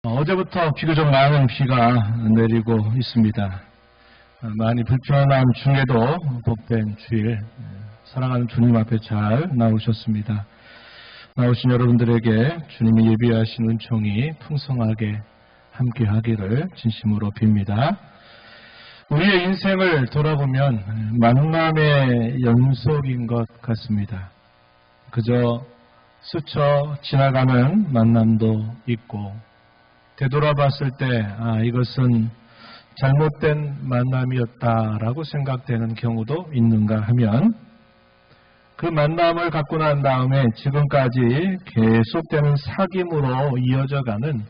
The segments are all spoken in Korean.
어제부터 비교적 많은 비가 내리고 있습니다. 많이 불편함 중에도 복된 주일, 사랑하는 주님 앞에 잘 나오셨습니다. 나오신 여러분들에게 주님이 예비하신 은총이 풍성하게 함께하기를 진심으로 빕니다. 우리의 인생을 돌아보면 만남의 연속인 것 같습니다. 그저 스쳐 지나가는 만남도 있고, 되돌아봤을 때 이것은 잘못된 만남이었다라고 생각되는 경우도 있는가 하면, 그 만남을 갖고 난 다음에 지금까지 계속되는 사귐으로 이어져가는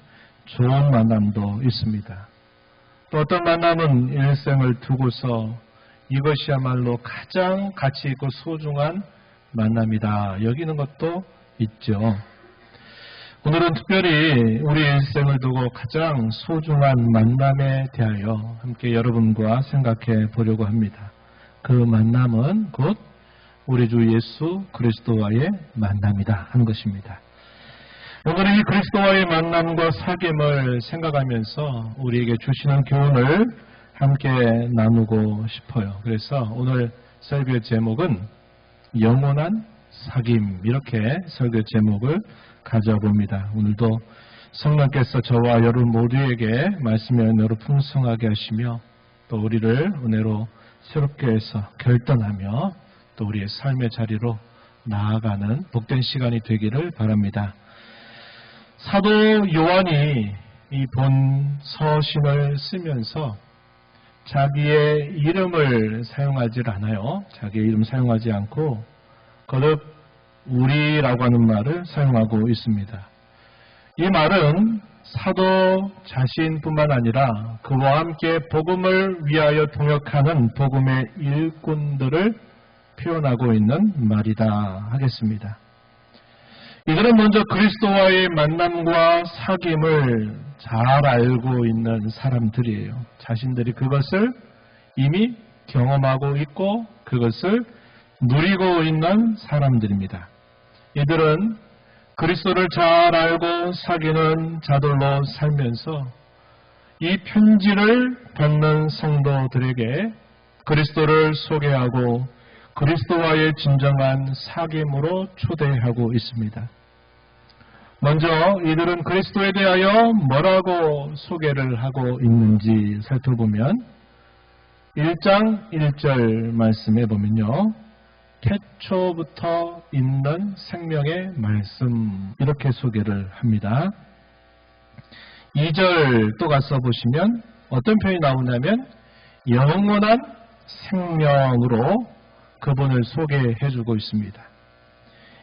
좋은 만남도 있습니다. 또 어떤 만남은 일생을 두고서 이것이야말로 가장 가치 있고 소중한 만남이다 여기는 것도 있죠. 오늘은 특별히 우리 일생을 두고 가장 소중한 만남에 대하여 함께 여러분과 생각해 보려고 합니다. 그 만남은 곧 우리 주 예수 그리스도와의 만남이다 하는 것입니다. 오늘 이 그리스도와의 만남과 사귐을 생각하면서 우리에게 주시는 교훈을 함께 나누고 싶어요. 그래서 오늘 설교 제목은 영원한 사귐, 이렇게 설교 제목을 가져봅니다. 오늘도 성령께서 저와 여러분 모두에게 말씀의 은혜로 풍성하게 하시며, 또 우리를 은혜로 새롭게 해서 결단하며 또 우리의 삶의 자리로 나아가는 복된 시간이 되기를 바랍니다. 사도 요한이 이 본 서신을 쓰면서 자기의 이름을 사용하지 않아요. 자기의 이름 사용하지 않고 거듭 우리라고 하는 말을 사용하고 있습니다. 이 말은 사도 자신뿐만 아니라 그와 함께 복음을 위하여 동역하는 복음의 일꾼들을 표현하고 있는 말이다 하겠습니다. 이들은 먼저 그리스도와의 만남과 사귐을 잘 알고 있는 사람들이에요. 자신들이 그것을 이미 경험하고 있고 그것을 누리고 있는 사람들입니다. 이들은 그리스도를 잘 알고 사귀는 자들로 살면서 이 편지를 받는 성도들에게 그리스도를 소개하고 그리스도와의 진정한 사귐으로 초대하고 있습니다. 먼저 이들은 그리스도에 대하여 뭐라고 소개를 하고 있는지 살펴보면 1장 1절 말씀에 보면요, 태초부터 있는 생명의 말씀, 이렇게 소개를 합니다. 2절 또 가서 보시면 어떤 표현이 나오냐면 영원한 생명으로 그분을 소개해주고 있습니다.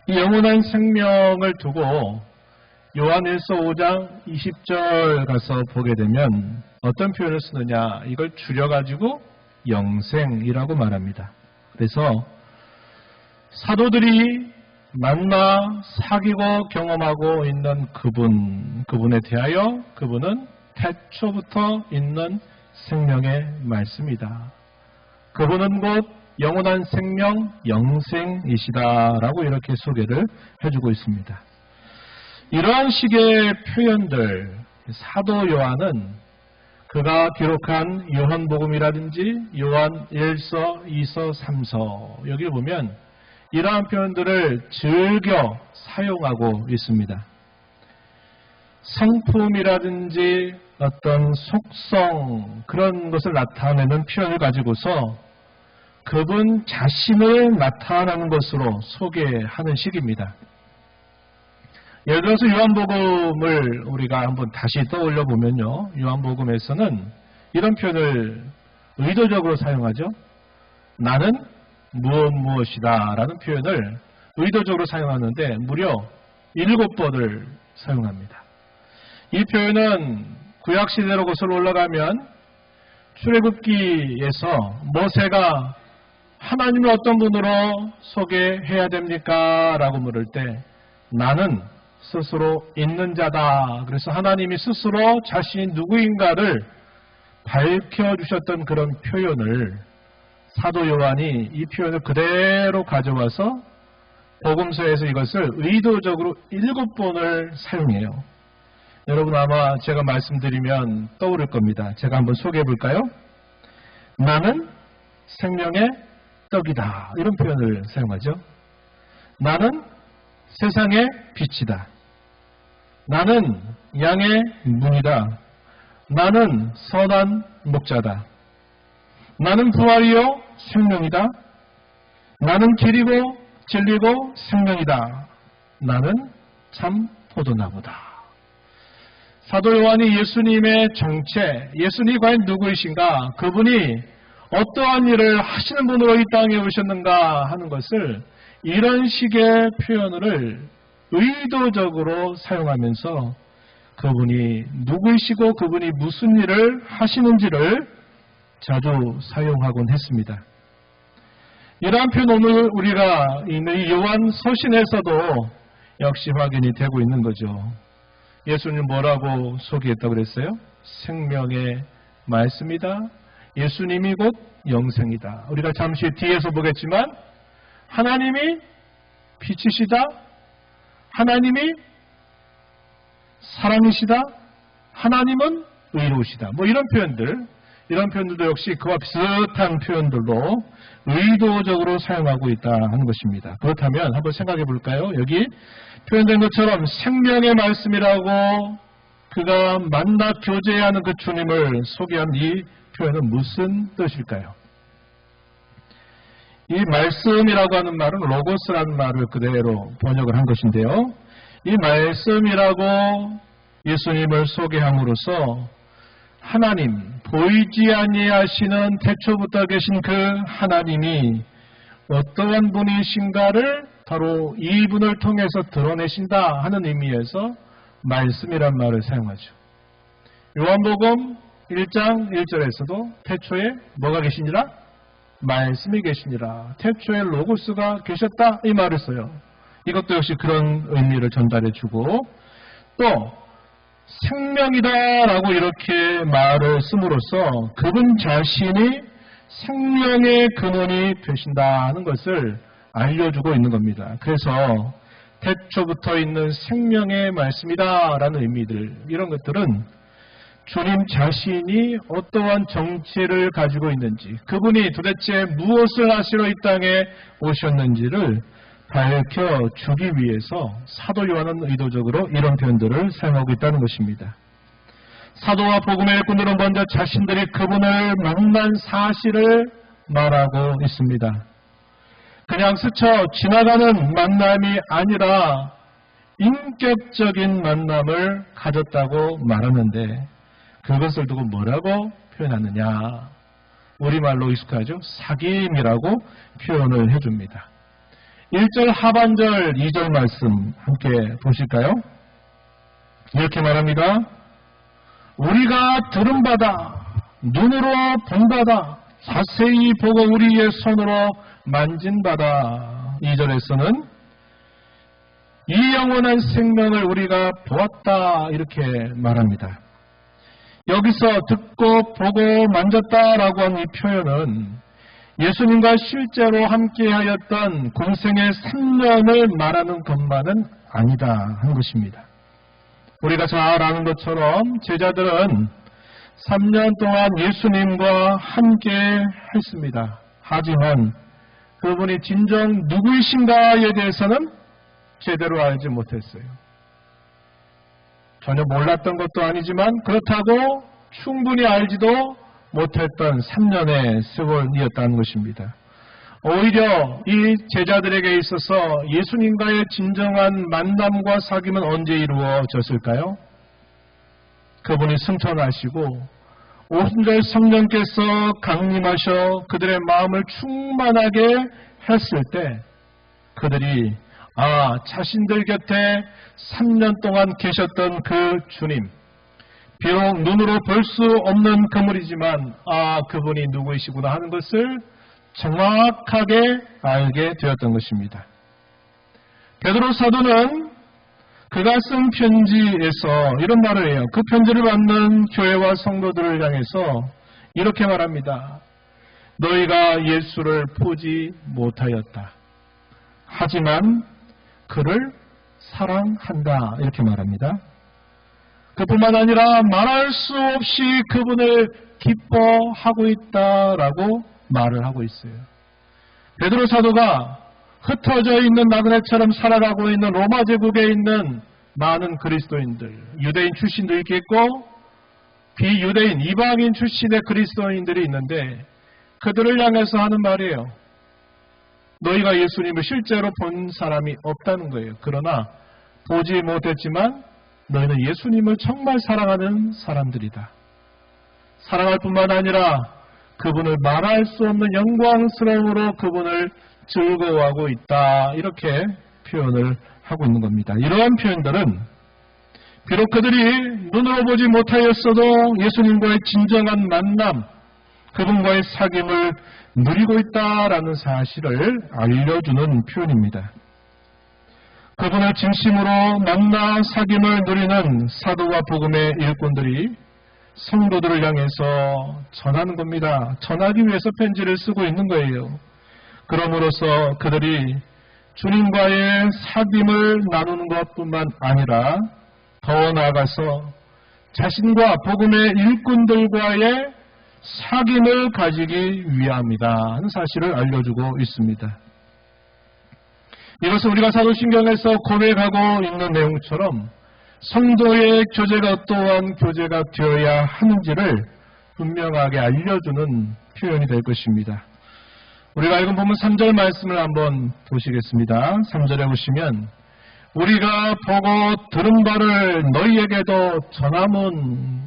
이 영원한 생명을 두고 요한일서 5장 20절 가서 보게 되면 어떤 표현을 쓰느냐, 이걸 줄여가지고 영생이라고 말합니다. 그래서 사도들이 만나 사귀고 경험하고 있는 그분에 대하여 그분은 태초부터 있는 생명의 말씀이다. 그분은 곧 영원한 생명, 영생이시다라고 이렇게 소개를 해주고 있습니다. 이러한 식의 표현들, 사도 요한은 그가 기록한 요한복음이라든지 요한 1서, 2서, 3서 여기 보면 이러한 표현들을 즐겨 사용하고 있습니다. 성품이라든지 어떤 속성, 그런 것을 나타내는 표현을 가지고서 그분 자신을 나타내는 것으로 소개하는 식입니다. 예를 들어서 요한복음을 우리가 한번 다시 떠올려 보면요, 요한복음에서는 이런 표현을 의도적으로 사용하죠. 나는 무엇이다 라는 표현을 의도적으로 사용하는데 무려 7번을 사용합니다. 이 표현은 구약시대로 거슬러 올라가면 출애굽기에서 모세가 하나님을 어떤 분으로 소개해야 됩니까? 라고 물을 때 나는 스스로 있는 자다. 그래서 하나님이 스스로 자신이 누구인가를 밝혀주셨던 그런 표현을 사도 요한이 이 표현을 그대로 가져와서 복음서에서 이것을 의도적으로 7번을 사용해요. 여러분 아마 제가 말씀드리면 떠오를 겁니다. 제가 한번 소개해 볼까요? 나는 생명의 떡이다. 이런 표현을 사용하죠. 나는 세상의 빛이다. 나는 양의 문이다. 나는 선한 목자다. 나는 부활이요 생명이다. 나는 길이고 진리고 생명이다. 나는 참 포도나무다. 사도 요한이 예수님의 정체, 예수님이 과연 누구이신가, 그분이 어떠한 일을 하시는 분으로 이 땅에 오셨는가 하는 것을 이런 식의 표현을 의도적으로 사용하면서 그분이 누구이시고 그분이 무슨 일을 하시는지를 자주 사용하곤 했습니다. 이러한 표현 오늘 우리가 있는 이 요한 서신에서도 역시 확인이 되고 있는 거죠. 예수님 뭐라고 소개했다고 그랬어요? 생명의 말씀이다. 예수님이 곧 영생이다. 우리가 잠시 뒤에서 보겠지만 하나님이 빛이시다. 하나님이 사랑이시다. 하나님은 의로우시다. 뭐 이런 표현들도 역시 그와 비슷한 표현들로 의도적으로 사용하고 있다 하는 것입니다. 그렇다면 한번 생각해 볼까요? 여기 표현된 것처럼 생명의 말씀이라고 그가 만나 교제하는 그 주님을 소개한 이 표현은 무슨 뜻일까요? 이 말씀이라고 하는 말은 로고스라는 말을 그대로 번역을 한 것인데요. 이 말씀이라고 예수님을 소개함으로써 하나님, 보이지 아니하시는 태초부터 계신 그 하나님이 어떠한 분이신가를 바로 이분을 통해서 드러내신다 하는 의미에서 말씀이란 말을 사용하죠. 요한복음 1장 1절에서도 태초에 뭐가 계시니라? 말씀이 계시니라. 태초에 로고스가 계셨다 이 말을 써요. 이것도 역시 그런 의미를 전달해주고 또 생명이다라고 이렇게 말을 씀으로써 그분 자신이 생명의 근원이 되신다는 것을 알려주고 있는 겁니다. 그래서 태초부터 있는 생명의 말씀이다라는 의미들, 이런 것들은 주님 자신이 어떠한 정체를 가지고 있는지, 그분이 도대체 무엇을 하시러 이 땅에 오셨는지를 밝혀주기 위해서 사도 요한은 의도적으로 이런 표현들을 사용하고 있다는 것입니다. 사도와 복음의 일꾼들은 먼저 자신들이 그분을 만난 사실을 말하고 있습니다. 그냥 스쳐 지나가는 만남이 아니라 인격적인 만남을 가졌다고 말하는데 그것을 두고 뭐라고 표현하느냐? 우리말로 익숙하죠? 사귐이라고 표현을 해줍니다. 1절 하반절 2절 말씀 함께 보실까요? 이렇게 말합니다. 우리가 들은 바다, 눈으로 본 바다, 자세히 보고 우리의 손으로 만진 바다. 2절에서는 이 영원한 생명을 우리가 보았다 이렇게 말합니다. 여기서 듣고 보고 만졌다라고 한 이 표현은 예수님과 실제로 함께하였던 공생의 3년을 말하는 것만은 아니다 하는 것입니다. 우리가 잘 아는 것처럼 제자들은 3년 동안 예수님과 함께 했습니다. 하지만 그분이 진정 누구이신가에 대해서는 제대로 알지 못했어요. 전혀 몰랐던 것도 아니지만 그렇다고 충분히 알지도 못했던 3년의 세월이었다는 것입니다. 오히려 이 제자들에게 있어서 예수님과의 진정한 만남과 사귐은 언제 이루어졌을까요? 그분이 승천하시고 오순절 성령께서 강림하셔 그들의 마음을 충만하게 했을 때 그들이 자신들 곁에 3년 동안 계셨던 그 주님, 비록 눈으로 볼 수 없는 그물이지만 그분이 누구이시구나 하는 것을 정확하게 알게 되었던 것입니다. 베드로 사도는 그가 쓴 편지에서 이런 말을 해요. 그 편지를 받는 교회와 성도들을 향해서 이렇게 말합니다. 너희가 예수를 보지 못하였다. 하지만 그를 사랑한다. 이렇게 말합니다. 그뿐만 아니라 말할 수 없이 그분을 기뻐하고 있다라고 말을 하고 있어요. 베드로 사도가 흩어져 있는 나그네처럼 살아가고 있는 로마 제국에 있는 많은 그리스도인들, 유대인 출신도 있겠고 비유대인, 이방인 출신의 그리스도인들이 있는데 그들을 향해서 하는 말이에요. 너희가 예수님을 실제로 본 사람이 없다는 거예요. 그러나 보지 못했지만 너희는 예수님을 정말 사랑하는 사람들이다. 사랑할 뿐만 아니라 그분을 말할 수 없는 영광스러움으로 그분을 즐거워하고 있다. 이렇게 표현을 하고 있는 겁니다. 이러한 표현들은 비록 그들이 눈으로 보지 못하였어도 예수님과의 진정한 만남, 그분과의 사귐을 누리고 있다라는 사실을 알려주는 표현입니다. 그분을 진심으로 만나 사귐을 누리는 사도와 복음의 일꾼들이 성도들을 향해서 전하는 겁니다. 전하기 위해서 편지를 쓰고 있는 거예요. 그럼으로써 그들이 주님과의 사귐을 나누는 것뿐만 아니라 더 나아가서 자신과 복음의 일꾼들과의 사귐을 가지기 위함이다 하는 사실을 알려주고 있습니다. 이것은 우리가 사도신경에서 고백하고 있는 내용처럼 성도의 교제가 또한 교제가 되어야 하는지를 분명하게 알려주는 표현이 될 것입니다. 우리가 읽은 본문 3절 말씀을 한번 보시겠습니다. 3절에 보시면 우리가 보고 들은 바를 너희에게도 전함은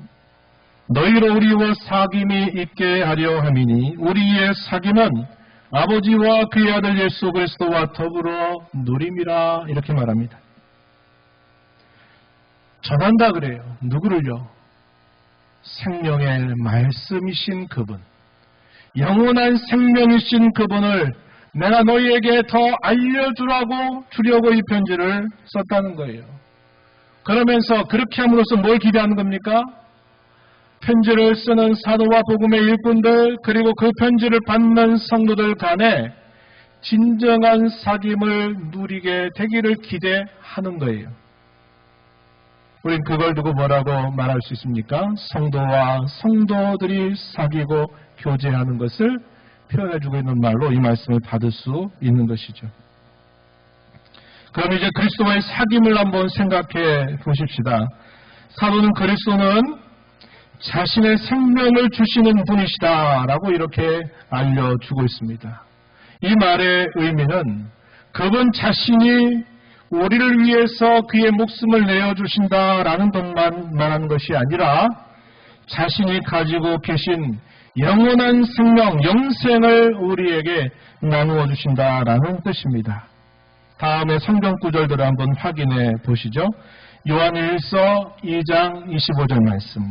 너희로 우리와 사귐이 있게 하려 함이니 우리의 사귐은 아버지와 그의 아들 예수 그리스도와 더불어 누림이라 이렇게 말합니다. 전한다 그래요. 누구를요? 생명의 말씀이신 그분, 영원한 생명이신 그분을 내가 너희에게 더 주려고 이 편지를 썼다는 거예요. 그러면서 그렇게 함으로써 뭘 기대하는 겁니까? 편지를 쓰는 사도와 복음의 일꾼들 그리고 그 편지를 받는 성도들 간에 진정한 사귐을 누리게 되기를 기대하는 거예요. 우린 그걸 두고 뭐라고 말할 수 있습니까? 성도와 성도들이 사귀고 교제하는 것을 표현해주고 있는 말로 이 말씀을 받을 수 있는 것이죠. 그럼 이제 그리스도와의 사귐을 한번 생각해 보십시다. 사도는 그리스도는 자신의 생명을 주시는 분이시다라고 이렇게 알려주고 있습니다. 이 말의 의미는 그분 자신이 우리를 위해서 그의 목숨을 내어주신다라는 것만 말하는 것이 아니라 자신이 가지고 계신 영원한 생명, 영생을 우리에게 나누어 주신다라는 뜻입니다. 다음에 성경 구절들을 한번 확인해 보시죠. 요한일서 2장 25절 말씀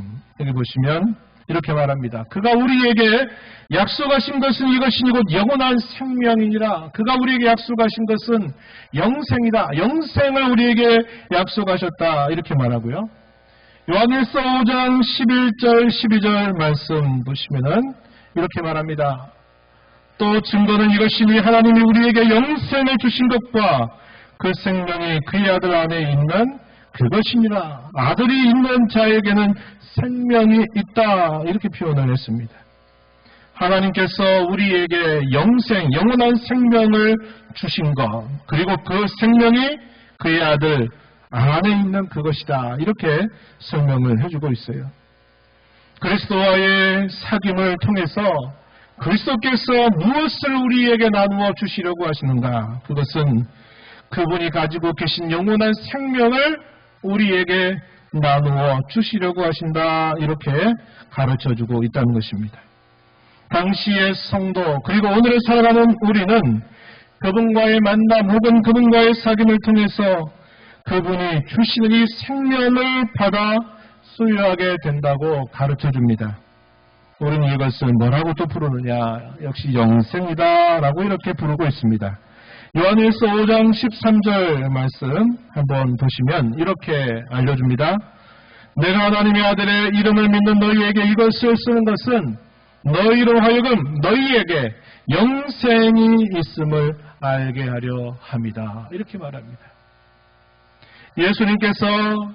여기 보시면 이렇게 말합니다. 그가 우리에게 약속하신 것은 이것이니 곧 영원한 생명이니라. 그가 우리에게 약속하신 것은 영생이다. 영생을 우리에게 약속하셨다. 이렇게 말하고요. 요한일서 5장 11절 12절 말씀 보시면은 이렇게 말합니다. 또 증거는 이것이니 하나님이 우리에게 영생을 주신 것과 그 생명이 그의 아들 안에 있는 그것이니라. 아들이 있는 자에게는 생명이 있다. 이렇게 표현을 했습니다. 하나님께서 우리에게 영생, 영원한 생명을 주신 것, 그리고 그 생명이 그의 아들 안에 있는 그것이다. 이렇게 설명을 해주고 있어요. 그리스도와의 사귐을 통해서 그리스도께서 무엇을 우리에게 나누어 주시려고 하시는가? 그것은 그분이 가지고 계신 영원한 생명을 우리에게 나누어 주시려고 하신다. 이렇게 가르쳐주고 있다는 것입니다. 당시의 성도 그리고 오늘을 살아가는 우리는 그분과의 만남 혹은 그분과의 사귐을 통해서 그분이 주시는 이 생명을 받아 소유하게 된다고 가르쳐줍니다. 우리는 이것을 뭐라고 또 부르느냐? 역시 영생이다 라고 이렇게 부르고 있습니다. 요한일서 5장 13절 말씀 한번 보시면 이렇게 알려줍니다. 내가 하나님의 아들의 이름을 믿는 너희에게 이것을 쓰는 것은 너희로 하여금 너희에게 영생이 있음을 알게 하려 함이다. 이렇게 말합니다. 예수님께서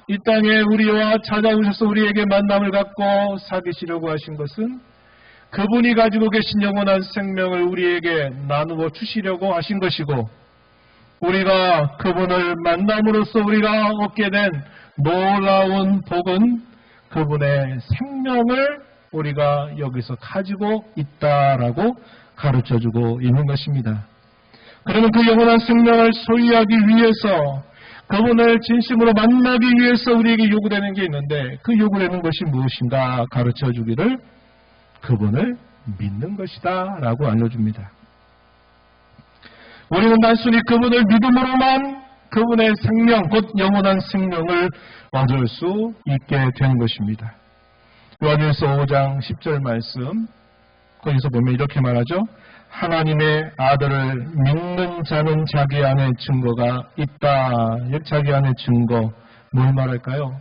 이 땅에 우리와 찾아오셔서 우리에게 만남을 갖고 사귀시려고 하신 것은 그분이 가지고 계신 영원한 생명을 우리에게 나누어 주시려고 하신 것이고, 우리가 그분을 만남으로써 우리가 얻게 된 놀라운 복은 그분의 생명을 우리가 여기서 가지고 있다라고 가르쳐주고 있는 것입니다. 그러면 그 영원한 생명을 소유하기 위해서, 그분을 진심으로 만나기 위해서 우리에게 요구되는 게 있는데, 그 요구되는 것이 무엇인가 가르쳐주기를 그분을 믿는 것이다 라고 알려줍니다. 우리는 단순히 그분을 믿음으로만 그분의 생명, 곧 영원한 생명을 얻을 수 있게 되는 것입니다. 요한일서 5장 10절 말씀, 거기서 보면 이렇게 말하죠. 하나님의 아들을 믿는 자는 자기 안에 증거가 있다. 자기 안에 증거, 뭘 말할까요?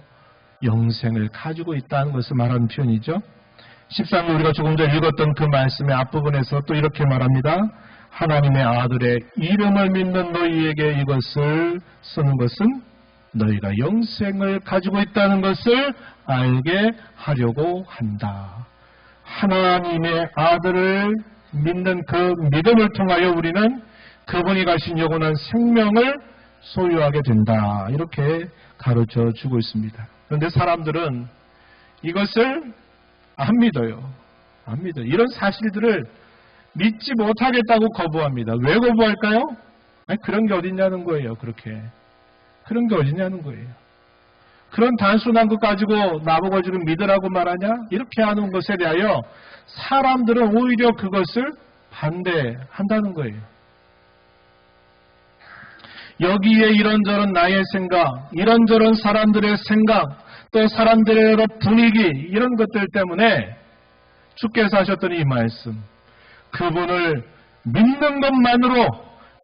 영생을 가지고 있다는 것을 말하는 표현이죠. 13절 우리가 조금 전에 읽었던 그 말씀의 앞부분에서 또 이렇게 말합니다. 하나님의 아들의 이름을 믿는 너희에게 이것을 쓰는 것은 너희가 영생을 가지고 있다는 것을 알게 하려고 한다. 하나님의 아들을 믿는 그 믿음을 통하여 우리는 그분이 가신 영원한 생명을 소유하게 된다. 이렇게 가르쳐 주고 있습니다. 그런데 사람들은 이것을 안 믿어요. 안 믿어요. 이런 사실들을 믿지 못하겠다고 거부합니다. 왜 거부할까요? 아니, 그런 게 어딨냐는 거예요. 그렇게. 그런 게 어딨냐는 거예요. 그런 단순한 것 가지고 나보고 지금 믿으라고 말하냐? 이렇게 하는 것에 대하여 사람들은 오히려 그것을 반대한다는 거예요. 여기에 이런저런 나의 생각, 이런저런 사람들의 생각, 또 사람들의 여러 분위기, 이런 것들 때문에 주께서 하셨던 이 말씀, 그분을 믿는 것만으로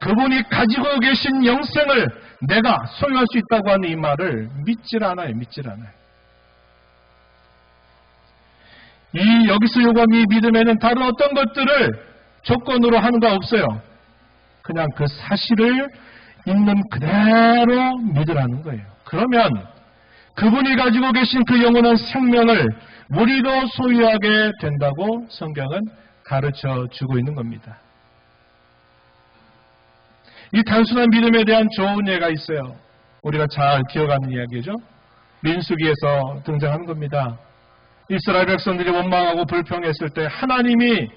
그분이 가지고 계신 영생을 내가 소유할 수 있다고 하는 이 말을 믿질 않아요. 믿질 않아요. 이 여기서 요구하는 이 믿음에는 다른 어떤 것들을 조건으로 하는 거 없어요. 그냥 그 사실을 있는 그대로 믿으라는 거예요. 그러면 그분이 가지고 계신 그 영원한 생명을 우리도 소유하게 된다고 성경은 가르쳐 주고 있는 겁니다. 이 단순한 믿음에 대한 좋은 예가 있어요. 우리가 잘 기억하는 이야기죠. 민수기에서 등장하는 겁니다. 이스라엘 백성들이 원망하고 불평했을 때 하나님이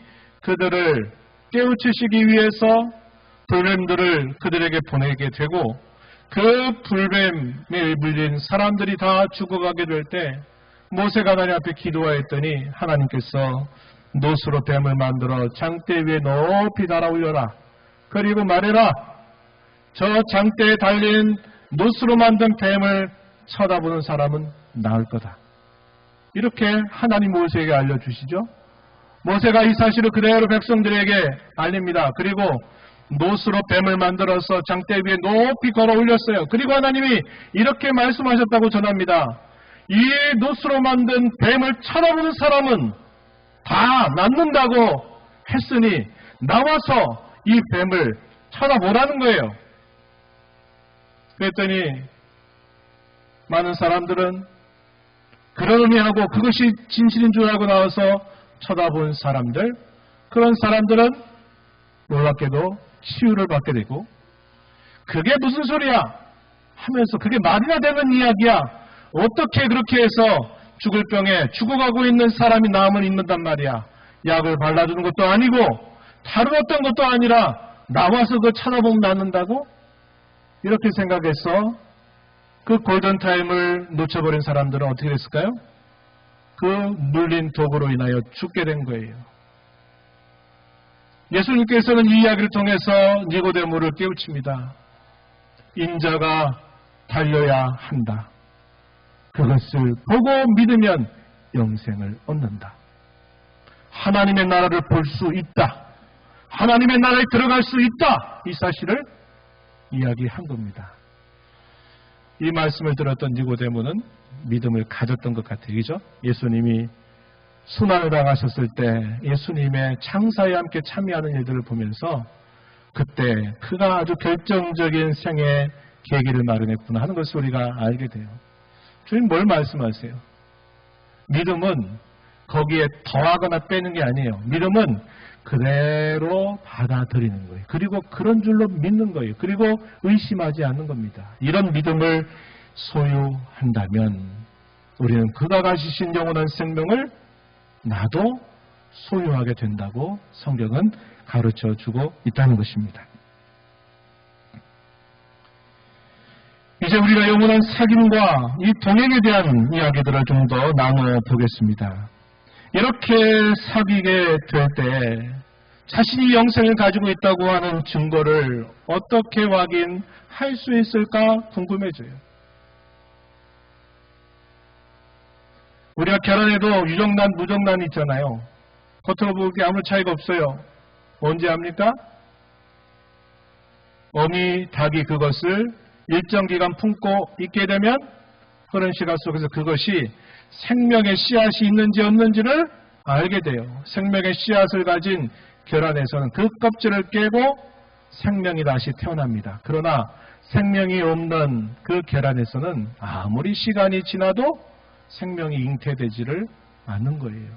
그들을 깨우치시기 위해서 불뱀들을 그들에게 보내게 되고, 그 불뱀에 물린 사람들이 다 죽어가게 될 때 모세가 하나님 앞에 기도하였더니 하나님께서 노스로 뱀을 만들어 장대 위에 높이 달아 올려라. 그리고 말해라. 저 장대에 달린 노스로 만든 뱀을 쳐다보는 사람은 나을 거다. 이렇게 하나님 모세에게 알려주시죠. 모세가 이 사실을 그대로 백성들에게 알립니다. 그리고 노스로 뱀을 만들어서 장대 위에 높이 걸어 올렸어요. 그리고 하나님이 이렇게 말씀하셨다고 전합니다. 이 노스로 만든 뱀을 쳐다보는 사람은 다 낫는다고 했으니 나와서 이 뱀을 쳐다보라는 거예요. 그랬더니 많은 사람들은 그런 의미하고 그것이 진실인 줄 알고 나와서 쳐다본 사람들, 그런 사람들은 놀랍게도 치유를 받게 되고, 그게 무슨 소리야 하면서 그게 말이나 되는 이야기야. 어떻게 그렇게 해서 죽을 병에 죽어가고 있는 사람이 나음을 입는단 말이야. 약을 발라주는 것도 아니고 다른 어떤 것도 아니라 나와서 그걸 쳐다보면 낫는다고? 이렇게 생각해서 그 골든타임을 놓쳐버린 사람들은 어떻게 됐을까요? 그 물린 독으로 인하여 죽게 된 거예요. 예수님께서는 이 이야기를 통해서 니고데모를 깨우칩니다. 인자가 달려야 한다. 그것을 보고 믿으면 영생을 얻는다. 하나님의 나라를 볼 수 있다. 하나님의 나라에 들어갈 수 있다. 이 사실을 이야기한 겁니다. 이 말씀을 들었던 니고데모는 믿음을 가졌던 것 같아요. 그죠? 예수님이 순환을 당하셨을 때 예수님의 창사에 함께 참여하는 일들을 보면서 그때 그가 아주 결정적인 생애 계기를 마련했구나 하는 것을 우리가 알게 돼요. 주님 뭘 말씀하세요? 믿음은 거기에 더하거나 빼는 게 아니에요. 믿음은 그대로 받아들이는 거예요. 그리고 그런 줄로 믿는 거예요. 그리고 의심하지 않는 겁니다. 이런 믿음을 소유한다면 우리는 그가 가지신 영원한 생명을 나도 소유하게 된다고 성경은 가르쳐 주고 있다는 것입니다. 이제 우리가 영원한 사귐과 이 동행에 대한 이야기들을 좀 더 나눠 보겠습니다. 이렇게 사귀게 될 때 자신이 영생을 가지고 있다고 하는 증거를 어떻게 확인할 수 있을까 궁금해져요. 우리가 결혼해도 유정란, 무정란 있잖아요. 겉으로 보기에 아무 차이가 없어요. 언제 합니까? 어미, 닭이 그것을 일정 기간 품고 있게 되면 그런 시간 속에서 그것이 생명의 씨앗이 있는지 없는지를 알게 돼요. 생명의 씨앗을 가진 결안에서는 그 껍질을 깨고 생명이 다시 태어납니다. 그러나 생명이 없는 그 결안에서는 아무리 시간이 지나도 생명이 잉태되지를 않는 거예요.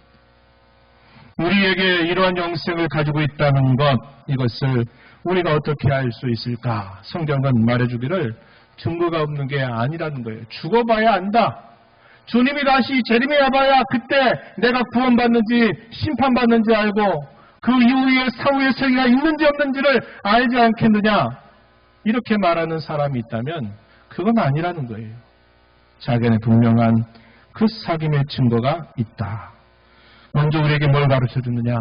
우리에게 이러한 영생을 가지고 있다는 것, 이것을 우리가 어떻게 알 수 있을까? 성경은 말해주기를 증거가 없는 게 아니라는 거예요. 죽어봐야 안다. 주님이 다시 재림해봐야 그때 내가 구원받는지 심판받는지 알고 그 이후에 사후의 세계가 있는지 없는지를 알지 않겠느냐. 이렇게 말하는 사람이 있다면 그건 아니라는 거예요. 자기는 분명한 그 사귐의 증거가 있다. 먼저 우리에게 뭘 가르쳐주느냐.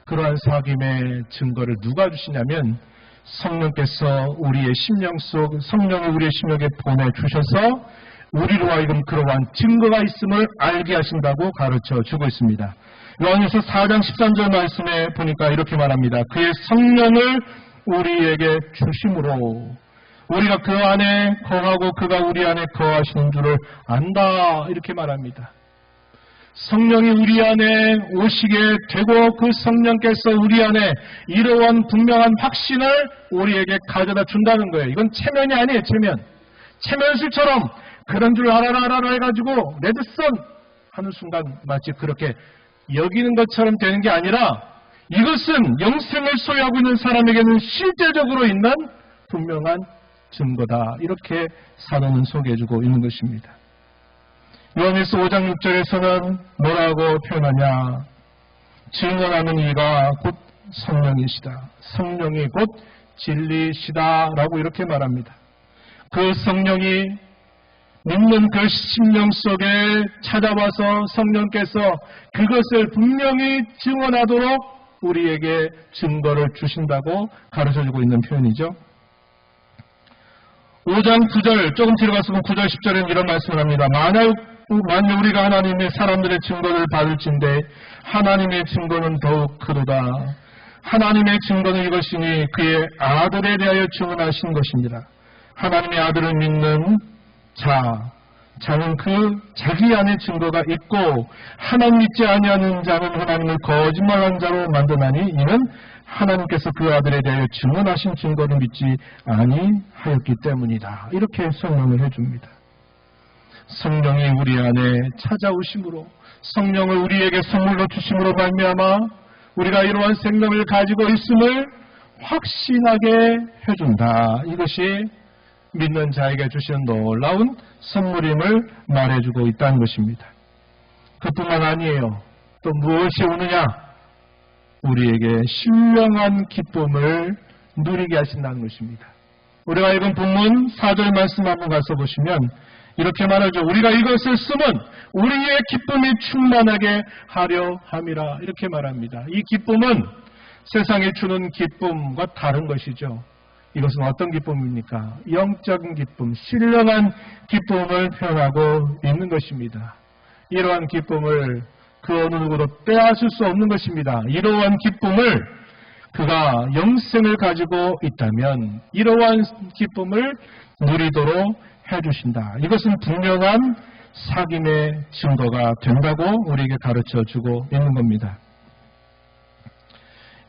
그러한 사귐의 증거를 누가 주시냐면 성령께서 우리의 심령 속 성령을 우리의 심령에 보내주셔서 우리로 하여금 그러한 증거가 있음을 알게 하신다고 가르쳐 주고 있습니다. 요한일서 4장 13절 말씀에 보니까 이렇게 말합니다. 그의 성령을 우리에게 주심으로 우리가 그 안에 거하고 그가 우리 안에 거하시는 줄을 안다. 이렇게 말합니다. 성령이 우리 안에 오시게 되고 그 성령께서 우리 안에 이러한 분명한 확신을 우리에게 가져다 준다는 거예요. 이건 체면이 아니에요. 체면술처럼 그런 줄 알아라 해가지고 레드썬 하는 순간 마치 그렇게 여기는 것처럼 되는 게 아니라 이것은 영생을 소유하고 있는 사람에게는 실제적으로 있는 분명한 증거다. 이렇게 사도는 소개해주고 있는 것입니다. 요한일서 5장 6절에서는 뭐라고 표현하냐. 증언하는 이가 곧 성령이시다. 성령이 곧 진리시다. 라고 이렇게 말합니다. 그 성령이 믿는 그 심령 속에 찾아와서 성령께서 그것을 분명히 증언하도록 우리에게 증거를 주신다고 가르쳐주고 있는 표현이죠. 5장 9절 조금 들어가서 9절 10절에는 이런 말씀을 합니다. 만약 우리가 하나님의 사람들의 증거를 받을진대 하나님의 증거는 더욱 크도다. 하나님의 증거는 이것이니 그의 아들에 대하여 증언하신 것입니다. 하나님의 아들을 믿는 자는 그 자기 안에 증거가 있고 하나님 믿지 아니하는 자는 하나님을 거짓말한 자로 만드나니 이는 하나님께서 그 아들에 대하여 증언하신 증거를 믿지 아니하였기 때문이다. 이렇게 설명을 해줍니다. 성령이 우리 안에 찾아오심으로 성령을 우리에게 선물로 주심으로 말미암아 우리가 이러한 생명을 가지고 있음을 확신하게 해준다. 이것이 믿는 자에게 주시는 놀라운 선물임을 말해주고 있다는 것입니다. 그뿐만 아니에요. 또 무엇이 오느냐? 우리에게 신령한 기쁨을 누리게 하신다는 것입니다. 우리가 읽은 본문 4절 말씀 한번 가서 보시면 이렇게 말하죠. 우리가 이것을 쓰면 우리의 기쁨이 충만하게 하려 함이라. 이렇게 말합니다. 이 기쁨은 세상이 주는 기쁨과 다른 것이죠. 이것은 어떤 기쁨입니까? 영적인 기쁨, 신령한 기쁨을 표현하고 있는 것입니다. 이러한 기쁨을 그 어느 누구도 빼앗을 수 없는 것입니다. 이러한 기쁨을 그가 영생을 가지고 있다면 이러한 기쁨을 누리도록 해주신다. 이것은 분명한 사귐의 증거가 된다고 우리에게 가르쳐주고 있는 겁니다.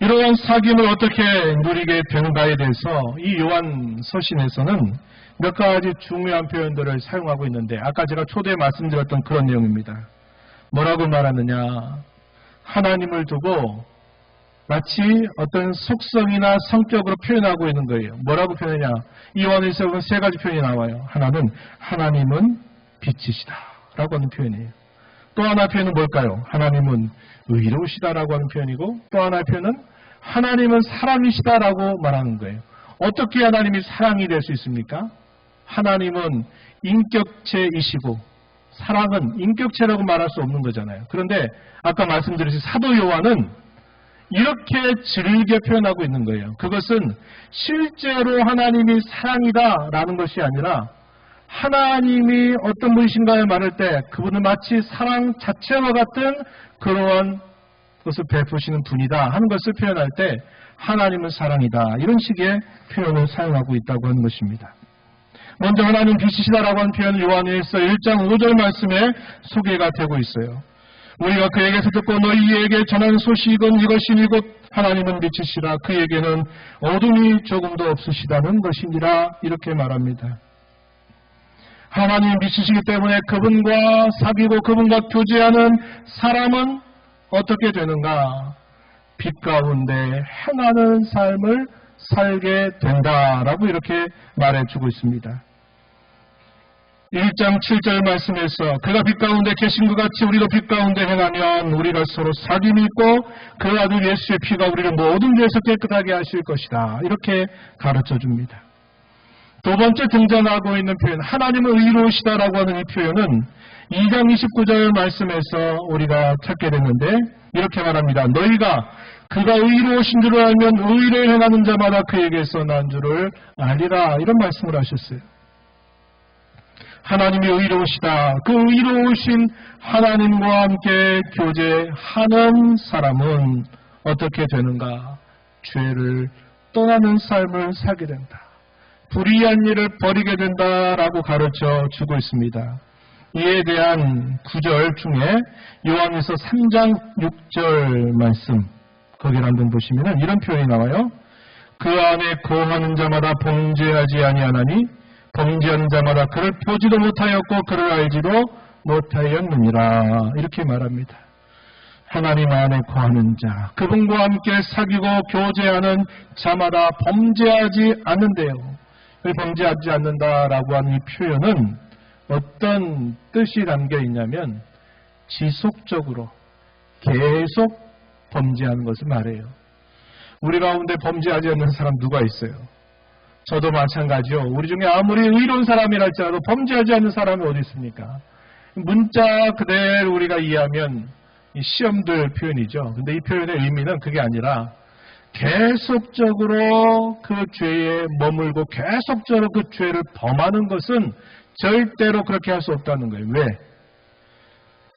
이러한 사귐을 어떻게 누리게 되는가에 대해서 이 요한 서신에서는 몇 가지 중요한 표현들을 사용하고 있는데, 아까 제가 초대에 말씀드렸던 그런 내용입니다. 뭐라고 말하느냐, 하나님을 두고 마치 어떤 속성이나 성격으로 표현하고 있는 거예요. 뭐라고 표현하냐, 이 요한에서는 세 가지 표현이 나와요. 하나는 하나님은 빛이시다 라고 하는 표현이에요. 또 하나 표현은 뭘까요? 하나님은 의로우시다라고 하는 표현이고, 또 하나의 표현은 하나님은 사랑이시다라고 말하는 거예요. 어떻게 하나님이 사랑이 될 수 있습니까? 하나님은 인격체이시고 사랑은 인격체라고 말할 수 없는 거잖아요. 그런데 아까 말씀드렸듯이 사도 요한은 이렇게 즐겨 표현하고 있는 거예요. 그것은 실제로 하나님이 사랑이다라는 것이 아니라 하나님이 어떤 분이신가를 말할 때 그분은 마치 사랑 자체와 같은 그러한 것을 베푸시는 분이다 하는 것을 표현할 때 하나님은 사랑이다, 이런 식의 표현을 사용하고 있다고 하는 것입니다. 먼저 하나님 빛이시다라고 하는 표현은 요한일서 1장 5절 말씀에 소개가 되고 있어요. 우리가 그에게서 듣고 너희에게 전하는 소식은 이것이니 곧 하나님은 빛이시라, 그에게는 어둠이 조금도 없으시다는 것이니라, 이렇게 말합니다. 하나님 빛이시기 때문에 그분과 사귀고 그분과 교제하는 사람은 어떻게 되는가? 빛 가운데 행하는 삶을 살게 된다라고 이렇게 말해주고 있습니다. 1장 7절 말씀에서 그가 빛 가운데 계신 것 같이 우리도 빛 가운데 행하면 우리가 서로 사귐이 있고 그 아들 예수의 피가 우리를 모든 죄에서 깨끗하게 하실 것이다, 이렇게 가르쳐줍니다. 두 번째 등장하고 있는 표현, 하나님은 의로우시다라고 하는 이 표현은 2장 29절 말씀에서 우리가 찾게 됐는데 이렇게 말합니다. 너희가 그가 의로우신 줄을 알면 의를 행하는 자마다 그에게서 난 줄을 알리라, 이런 말씀을 하셨어요. 하나님이 의로우시다. 그 의로우신 하나님과 함께 교제하는 사람은 어떻게 되는가? 죄를 떠나는 삶을 살게 된다. 불의한 일을 버리게 된다라고 가르쳐 주고 있습니다. 이에 대한 구절 중에 요한일서 3장 6절 말씀, 거기를 한번 보시면 이런 표현이 나와요. 그 안에 거하는 자마다 범죄하지 아니하나니 범죄하는 자마다 그를 보지도 못하였고 그를 알지도 못하였느니라, 이렇게 말합니다. 하나님 안에 거하는 자, 그분과 함께 사귀고 교제하는 자마다 범죄하지 않는데요. 범죄하지 않는다라고 하는 이 표현은 어떤 뜻이 담겨 있냐면 지속적으로 계속 범죄하는 것을 말해요. 우리 가운데 범죄하지 않는 사람 누가 있어요? 저도 마찬가지요. 우리 중에 아무리 의로운 사람이라 할지라도 범죄하지 않는 사람이 어디 있습니까? 문자 그대로 우리가 이해하면 이 시험들 표현이죠. 근데 이 표현의 의미는 그게 아니라 계속적으로 그 죄에 머물고 계속적으로 그 죄를 범하는 것은 절대로 그렇게 할 수 없다는 거예요. 왜?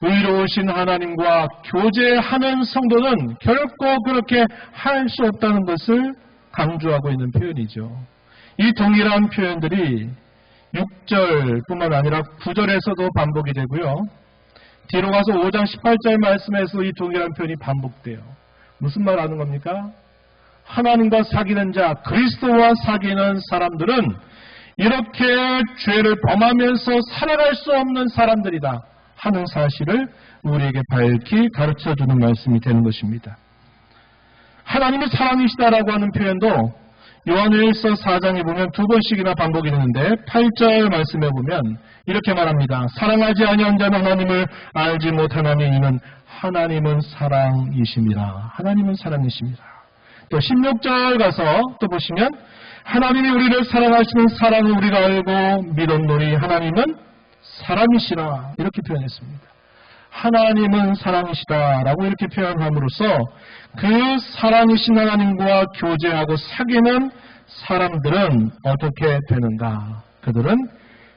의로우신 하나님과 교제하는 성도는 결코 그렇게 할 수 없다는 것을 강조하고 있는 표현이죠. 이 동일한 표현들이 6절뿐만 아니라 9절에서도 반복이 되고요. 뒤로 가서 5장 18절 말씀에서 이 동일한 표현이 반복돼요. 무슨 말 하는 겁니까? 하나님과 사귀는 자, 그리스도와 사귀는 사람들은 이렇게 죄를 범하면서 살아갈 수 없는 사람들이다 하는 사실을 우리에게 밝히 가르쳐주는 말씀이 되는 것입니다. 하나님이 사랑이시다라고 하는 표현도 요한일서 4장에 보면 두 번씩이나 반복이 되는데 8절 말씀에 보면 이렇게 말합니다. 사랑하지 아니한 자는 하나님을 알지 못하나니 이는 하나님은 사랑이심이라. 하나님은 사랑이십니다. 또 16절 가서 또 보시면 하나님이 우리를 사랑하시는 사랑을 우리가 알고 믿었노니 하나님은 사랑이시라, 이렇게 표현했습니다. 하나님은 사랑이시다라고 이렇게 표현함으로써 그 사랑이신 하나님과 교제하고 사귀는 사람들은 어떻게 되는가? 그들은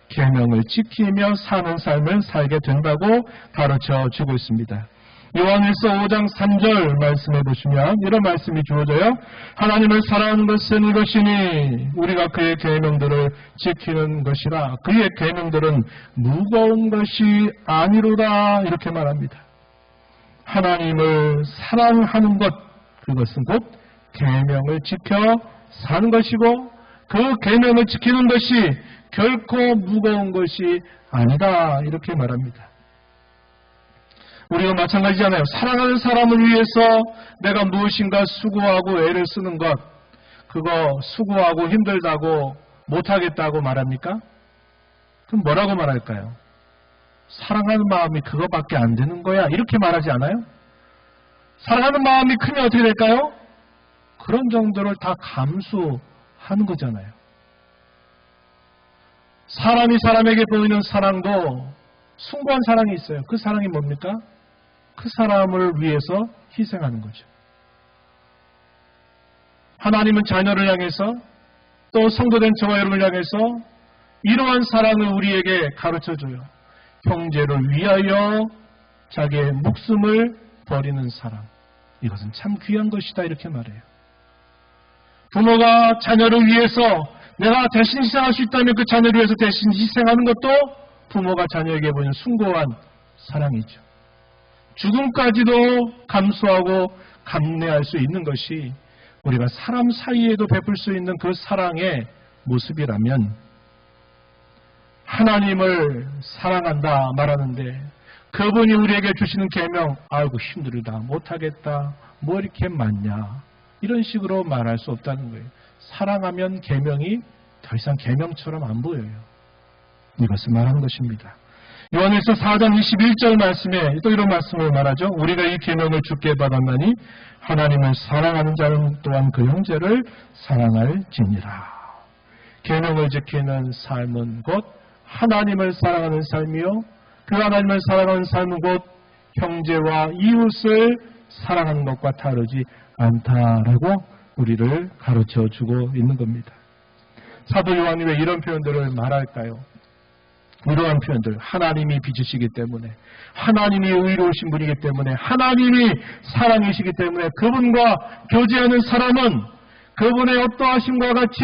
계명을 지키며 사는 삶을 살게 된다고 가르쳐 주고 있습니다. 요한일서 5장 3절 말씀해 보시면 이런 말씀이 주어져요. 하나님을 사랑하는 것은 이것이니 우리가 그의 계명들을 지키는 것이라. 그의 계명들은 무거운 것이 아니로다, 이렇게 말합니다. 하나님을 사랑하는 것, 그것은 곧 계명을 지켜 사는 것이고 그 계명을 지키는 것이 결코 무거운 것이 아니다. 이렇게 말합니다. 우리가 마찬가지잖아요. 사랑하는 사람을 위해서 내가 무엇인가 수고하고 애를 쓰는 것, 그거 수고하고 힘들다고 못하겠다고 말합니까? 그럼 뭐라고 말할까요? 사랑하는 마음이 그거밖에 안 되는 거야. 이렇게 말하지 않아요? 사랑하는 마음이 크면 어떻게 될까요? 그런 정도를 다 감수하는 거잖아요. 사람이 사람에게 보이는 사랑도 숭고한 사랑이 있어요. 그 사랑이 뭡니까? 그 사람을 위해서 희생하는 거죠. 하나님은 자녀를 향해서 또 성도된 저와 여러분을 향해서 이러한 사랑을 우리에게 가르쳐줘요. 형제를 위하여 자기의 목숨을 버리는 사랑. 이것은 참 귀한 것이다. 이렇게 말해요. 부모가 자녀를 위해서 내가 대신 희생할 수 있다면 그 자녀를 위해서 대신 희생하는 것도 부모가 자녀에게 보이는 숭고한 사랑이죠. 죽음까지도 감수하고 감내할 수 있는 것이 우리가 사람 사이에도 베풀 수 있는 그 사랑의 모습이라면 하나님을 사랑한다 말하는데 그분이 우리에게 주시는 계명, 아이고 힘들다, 못하겠다, 뭐 이렇게 많냐, 이런 식으로 말할 수 없다는 거예요. 사랑하면 계명이 더 이상 계명처럼 안 보여요. 이것을 말하는 것입니다. 요한일서 4장 21절 말씀에 또 이런 말씀을 말하죠. 우리가 이 계명을 주께 받았나니 하나님을 사랑하는 자는 또한 그 형제를 사랑할지니라. 계명을 지키는 삶은 곧 하나님을 사랑하는 삶이요, 그 하나님을 사랑하는 삶은 곧 형제와 이웃을 사랑하는 것과 다르지 않다라고 우리를 가르쳐주고 있는 겁니다. 사도 요한이 왜 이런 표현들을 말할까요? 이러한 표현들, 하나님이 빚으시기 때문에, 하나님이 의로우신 분이기 때문에, 하나님이 사랑이시기 때문에 그분과 교제하는 사람은 그분의 어떠하심과 같이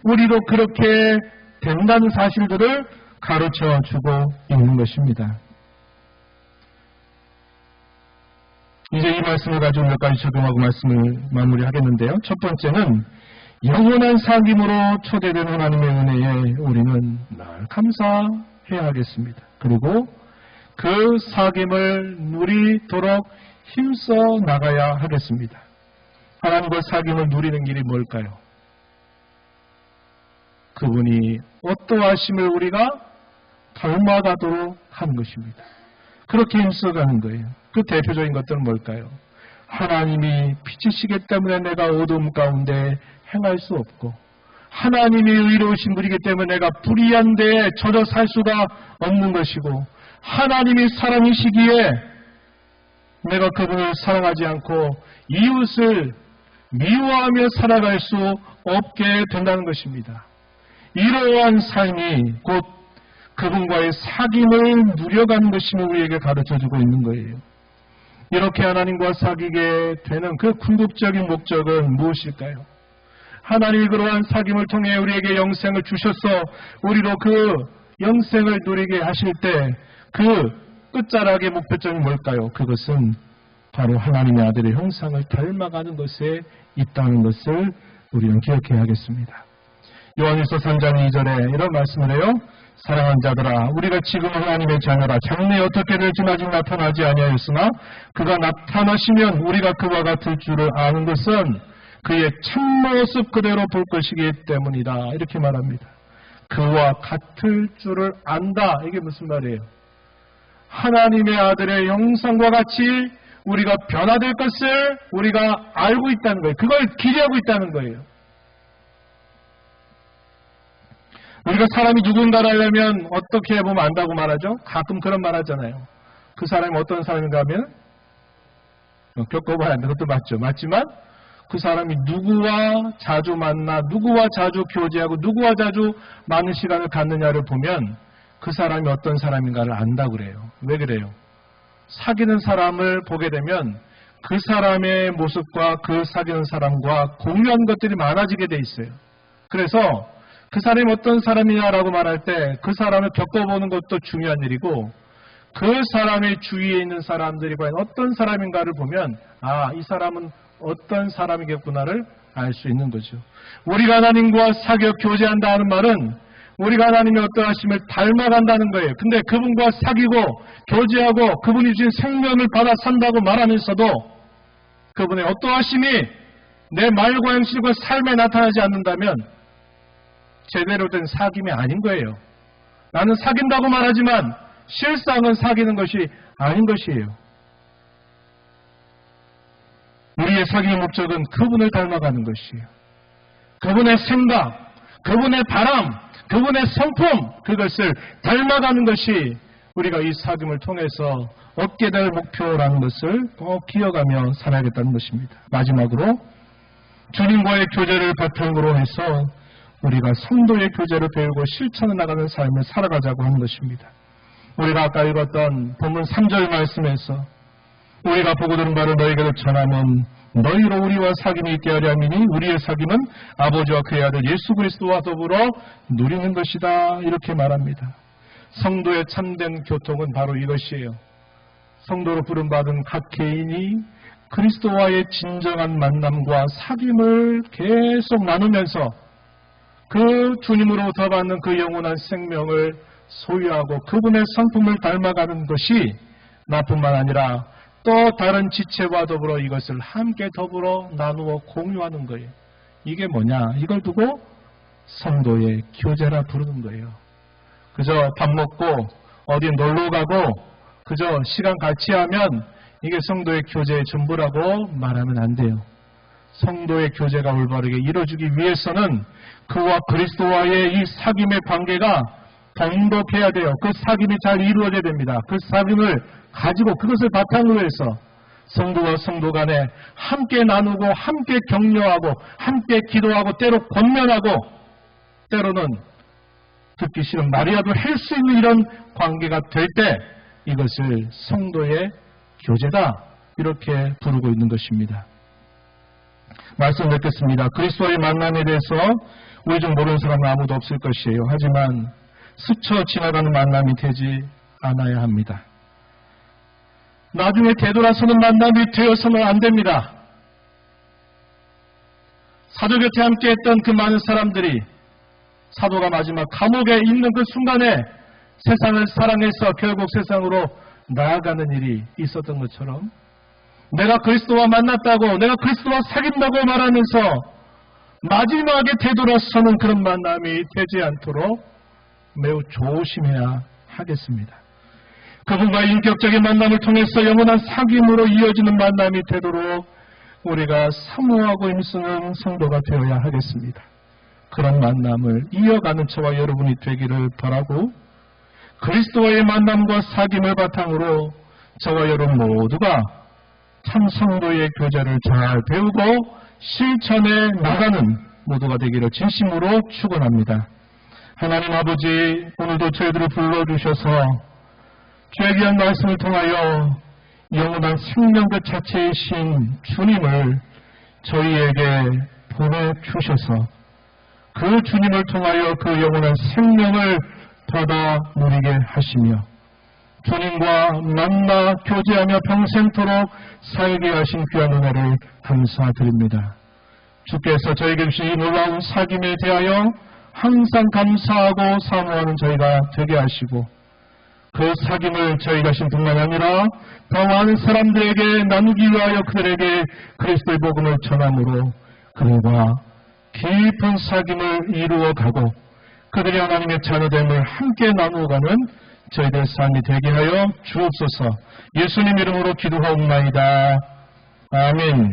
우리도 그렇게 된다는 사실들을 가르쳐주고 있는 것입니다. 이제 이 말씀을 가지고 몇 가지 적용하고 말씀을 마무리하겠는데요. 첫 번째는 영원한 사귐으로 초대된 하나님의 은혜에 우리는 늘 감사해야 하겠습니다. 그리고 그 사귐을 누리도록 힘써 나가야 하겠습니다. 하나님과 사귐을 누리는 길이 뭘까요? 그분이 어떠하심을 우리가 닮아가도록 하는 것입니다. 그렇게 힘써가는 거예요. 그 대표적인 것들은 뭘까요? 하나님이 빛이시기 때문에 내가 어두움 가운데 행할 수 없고, 하나님이 의로우신 분이기 때문에 내가 불의한 데에 젖어 살 수가 없는 것이고, 하나님이 사랑이시기에 내가 그분을 사랑하지 않고 이웃을 미워하며 살아갈 수 없게 된다는 것입니다. 이러한 삶이 곧 그분과의 사귐을 누려가는 것임을 우리에게 가르쳐주고 있는 거예요. 이렇게 하나님과 사귀게 되는 그 궁극적인 목적은 무엇일까요? 하나님이 그러한 사귐을 통해 우리에게 영생을 주셔서 우리로 그 영생을 누리게 하실 때 그 끝자락의 목표점이 뭘까요? 그것은 바로 하나님의 아들의 형상을 닮아가는 것에 있다는 것을 우리는 기억해야 하겠습니다. 요한일서 3장 2절에 이런 말씀을 해요. 사랑하는 자들아, 우리가 지금 하나님의 자녀라. 장래에 어떻게 될지 아직 나타나지 아니하였으나 그가 나타나시면 우리가 그와 같을 줄을 아는 것은 그의 참모습 그대로 볼 것이기 때문이다. 이렇게 말합니다. 그와 같을 줄을 안다. 이게 무슨 말이에요? 하나님의 아들의 형상과 같이 우리가 변화될 것을 우리가 알고 있다는 거예요. 그걸 기대하고 있다는 거예요. 우리가 사람이 누군가를 알려면 어떻게 보면 안다고 말하죠? 가끔 그런 말 하잖아요. 그 사람이 어떤 사람인가 하면 겪어봐야 한다. 그것도 맞죠. 맞지만 그 사람이 누구와 자주 만나, 누구와 자주 교제하고 누구와 자주 많은 시간을 갖느냐를 보면 그 사람이 어떤 사람인가를 안다고 그래요. 왜 그래요? 사귀는 사람을 보게 되면 그 사람의 모습과 그 사귀는 사람과 공유한 것들이 많아지게 돼 있어요. 그래서 그 사람이 어떤 사람이냐라고 말할 때 그 사람을 겪어보는 것도 중요한 일이고 그 사람의 주위에 있는 사람들이 과연 어떤 사람인가를 보면 이 사람은 어떤 사람이겠구나를 알 수 있는 거죠. 우리가 하나님과 사귀어 교제한다는 말은 우리가 하나님의 어떠하심을 닮아간다는 거예요. 근데 그분과 사귀고 교제하고 그분이 주신 생명을 받아 산다고 말하면서도 그분의 어떠하심이 내 말과 행실과 삶에 나타나지 않는다면 제대로 된 사귐이 아닌 거예요. 나는 사귄다고 말하지만 실상은 사귀는 것이 아닌 것이에요. 우리의 사귐의 목적은 그분을 닮아가는 것이에요. 그분의 생각, 그분의 바람, 그분의 성품, 그것을 닮아가는 것이 우리가 이 사귐을 통해서 얻게 될 목표라는 것을 꼭 기억하며 살아야겠다는 것입니다. 마지막으로 주님과의 교제를 바탕으로 해서 우리가 성도의 교제를 배우고 실천해 나가는 삶을 살아가자고 하는 것입니다. 우리가 아까 읽었던 본문 3절 말씀에서 우리가 보고 들은 바를 너희에게 전하면 너희로 우리와 사귐이 있게 하려 함이니 우리의 사귐은 아버지와 그의 아들 예수 그리스도와 더불어 누리는 것이다. 이렇게 말합니다. 성도의 참된 교통은 바로 이것이에요. 성도로 부름받은 각 개인이 그리스도와의 진정한 만남과 사귐을 계속 나누면서 그 주님으로부터 받는 그 영원한 생명을 소유하고 그분의 성품을 닮아가는 것이 나뿐만 아니라 또 다른 지체와 더불어 이것을 함께 더불어 나누어 공유하는 거예요. 이게 뭐냐? 이걸 두고 성도의 교제라 부르는 거예요. 그저 밥 먹고 어디 놀러 가고 그저 시간 같이 하면 이게 성도의 교제의 전부라고 말하면 안 돼요. 성도의 교제가 올바르게 이루어지기 위해서는 그와 그리스도와의 이 사귐의 관계가 돈독해야 돼요. 그 사귐이 잘 이루어져야 됩니다. 그 사귐을 가지고 그것을 바탕으로 해서 성도와 성도 간에 함께 나누고 함께 격려하고 함께 기도하고 때로 권면하고 때로는 듣기 싫은 말이라도 할 수 있는 이런 관계가 될 때 이것을 성도의 교제다 이렇게 부르고 있는 것입니다. 말씀 뵙겠습니다. 그리스도와의 만남에 대해서 우리 중 모르는 사람은 아무도 없을 것이에요. 하지만 스쳐 지나가는 만남이 되지 않아야 합니다. 나중에 되돌아서는 만남이 되어서는 안 됩니다. 사도 곁에 함께했던 그 많은 사람들이 사도가 마지막 감옥에 있는 그 순간에 세상을 사랑해서 결국 세상으로 나아가는 일이 있었던 것처럼 내가 그리스도와 만났다고 내가 그리스도와 사귄다고 말하면서 마지막에 되돌아서는 그런 만남이 되지 않도록 매우 조심해야 하겠습니다. 그분과의 인격적인 만남을 통해서 영원한 사귐으로 이어지는 만남이 되도록 우리가 사모하고 힘쓰는 성도가 되어야 하겠습니다. 그런 만남을 이어가는 저와 여러분이 되기를 바라고 그리스도와의 만남과 사귐을 바탕으로 저와 여러분 모두가 참 성도의 교제를 잘 배우고 실천해 나가는 모두가 되기를 진심으로 축원합니다. 하나님 아버지, 오늘도 저희들을 불러주셔서 주의 귀한 말씀을 통하여 영원한 생명 그 자체이신 주님을 저희에게 보내주셔서 그 주님을 통하여 그 영원한 생명을 받아 누리게 하시며 주님과 만나 교제하며 평생토록 살게 하신 귀한 은혜를 감사드립니다. 주께서 저에게 주신 이 놀라운 사귐에 대하여 항상 감사하고 사모하는 저희가 되게 하시고 그 사귐을 저희 자신뿐만 아니라 더 많은 사람들에게 나누기 위하여 그들에게 그리스도의 복음을 전함으로 그들과 깊은 사귐을 이루어가고 그들이 하나님의 자녀됨을 함께 나누어가는 저희들 삶이 되게 하여 주옵소서. 예수님 이름으로 기도하옵나이다. 아멘.